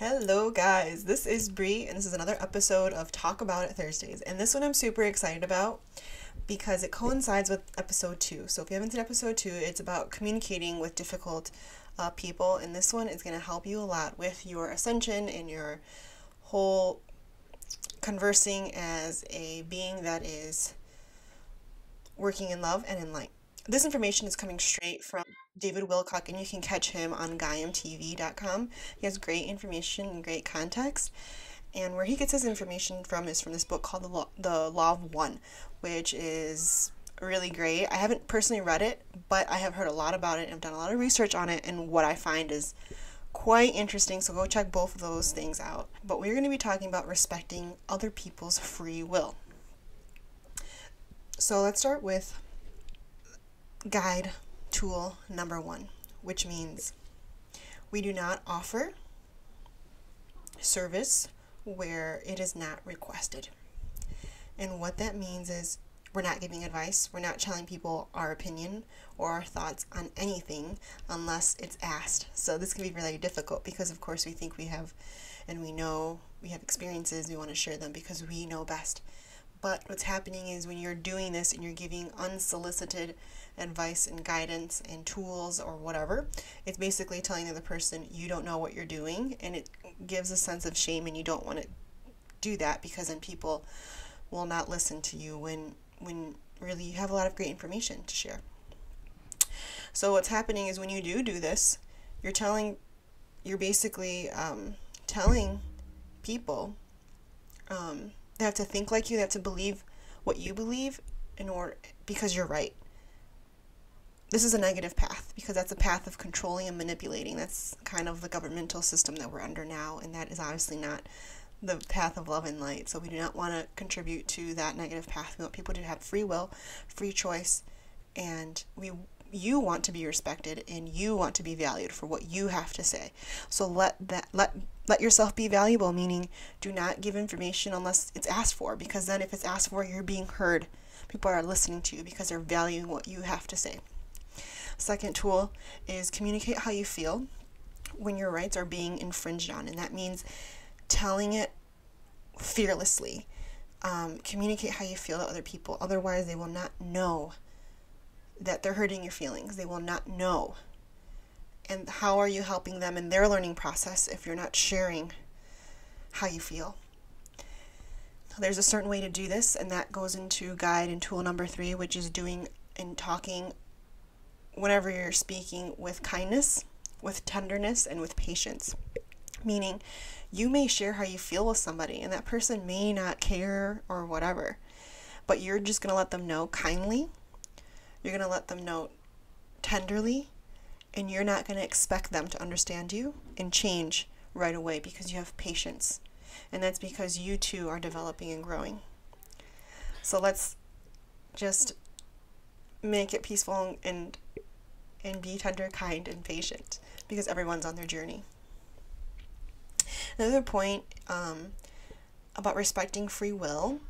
Hello guys, this is Bree and this is another episode of Talk About It Thursdays. And this one I'm super excited about because it coincides with episode 2. So if you haven't seen episode 2, it's about communicating with difficult people, and this one is going to help you a lot with your ascension and your whole conversing as a being that is working in love and in light. This information is coming straight from David Wilcock, and you can catch him on GaiamTV.com. He has great information and great context. And where he gets his information from is from this book called The Law of One, which is really great. I haven't personally read it, but I have heard a lot about it and I've done a lot of research on it, and what I find is quite interesting. So go check both of those things out. But we're going to be talking about respecting other people's free will. So let's start with guide tool number 1, which means we do not offer service where it is not requested. And what that means is we're not giving advice, we're not telling people our opinion or our thoughts on anything unless it's asked. So this can be really difficult because of course we think we have, and we know we have experiences, we want to share them because we know best. But what's happening is when you're doing this and you're giving unsolicited advice and guidance and tools or whatever, it's basically telling the other person you don't know what you're doing, and it gives a sense of shame, and you don't want to do that because then people will not listen to you when really you have a lot of great information to share. So what's happening is when you do this, you're basically telling people they have to think like you, they have to believe what you believe because you're right. This is a negative path because that's a path of controlling and manipulating. That's kind of the governmental system that we're under now, and that is obviously not the path of love and light. So we do not want to contribute to that negative path. We want people to have free will, free choice, and you want to be respected and you want to be valued for what you have to say. So let yourself be valuable, meaning do not give information unless it's asked for, because then if it's asked for, you're being heard. People are listening to you because they're valuing what you have to say. Second tool is communicate how you feel when your rights are being infringed on, and that means telling it fearlessly. Communicate how you feel to other people, otherwise they will not know that they're hurting your feelings. They will not know. And how are you helping them in their learning process if you're not sharing how you feel? There's a certain way to do this, and that goes into guide and tool number 3, which is doing and talking whenever you're speaking with kindness, with tenderness, and with patience. Meaning, you may share how you feel with somebody, and that person may not care or whatever, but you're just going to let them know kindly. You're going to let them know tenderly, and you're not going to expect them to understand you and change right away because you have patience. And that's because you too are developing and growing. So let's just make it peaceful and be tender, kind, and patient because everyone's on their journey. Another point about respecting free will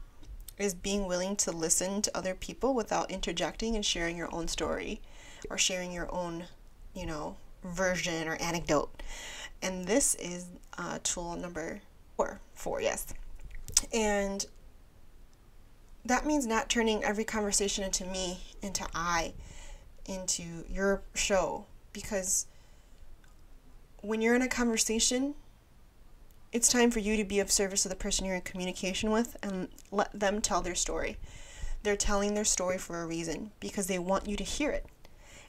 is being willing to listen to other people without interjecting and sharing your own story or sharing your own, version or anecdote. And this is tool number 4, yes. And that means not turning every conversation into me, into I, into your show. Because when you're in a conversation, it's time for you to be of service to the person you're in communication with and let them tell their story. They're telling their story for a reason because they want you to hear it.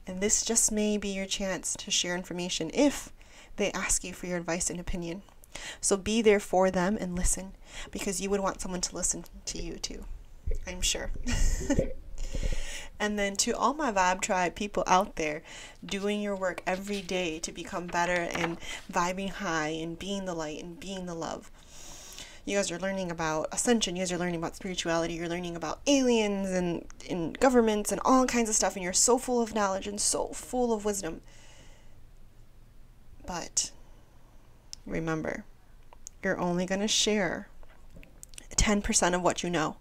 And this just may be your chance to share information if they ask you for your advice and opinion. So be there for them and listen, because you would want someone to listen to you too, I'm sure. And then to all my Vibe Tribe people out there doing your work every day to become better and vibing high and being the light and being the love. You guys are learning about ascension, you guys are learning about spirituality, you're learning about aliens and governments and all kinds of stuff, and you're so full of knowledge and so full of wisdom. But remember, you're only going to share 10% of what you know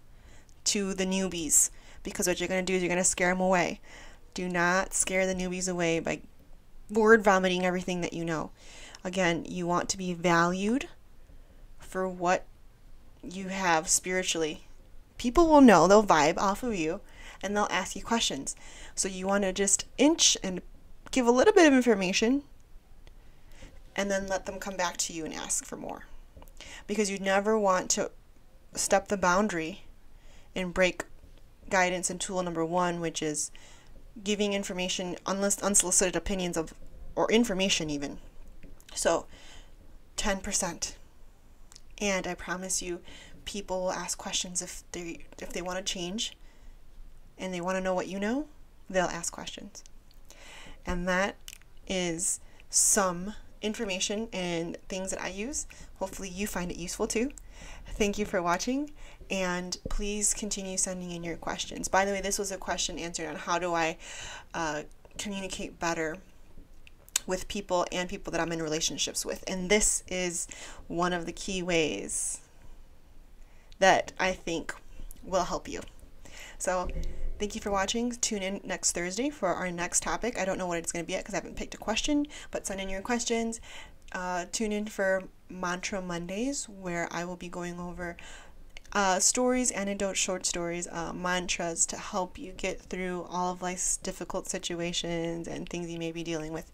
to the newbies. Because what you're going to do is you're going to scare them away. Do not scare the newbies away by word vomiting everything that you know. Again, you want to be valued for what you have spiritually. People will know, they'll vibe off of you, and they'll ask you questions. So you want to just inch and give a little bit of information, and then let them come back to you and ask for more. Because you never want to step the boundary and break guidance and tool number 1, which is giving information, unsolicited opinions of, or information even. So 10%. And I promise you, people will ask questions if they want to change and they want to know what you know, they'll ask questions. And that is some information and things that I use. Hopefully you find it useful too. Thank you for watching, and please continue sending in your questions. By the way, this was a question answered on how do I communicate better with people and people that I'm in relationships with. And this is one of the key ways that I think will help you. So thank you for watching. Tune in next Thursday for our next topic. I don't know what it's going to be yet because I haven't picked a question, but send in your questions. Tune in for Mantra Mondays, where I will be going over stories, anecdote, short stories, mantras to help you get through all of life's difficult situations and things you may be dealing with.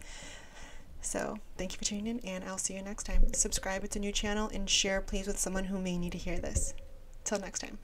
So thank you for tuning in, and I'll see you next time. Subscribe, it's a new channel, and share please with someone who may need to hear this. Till next time.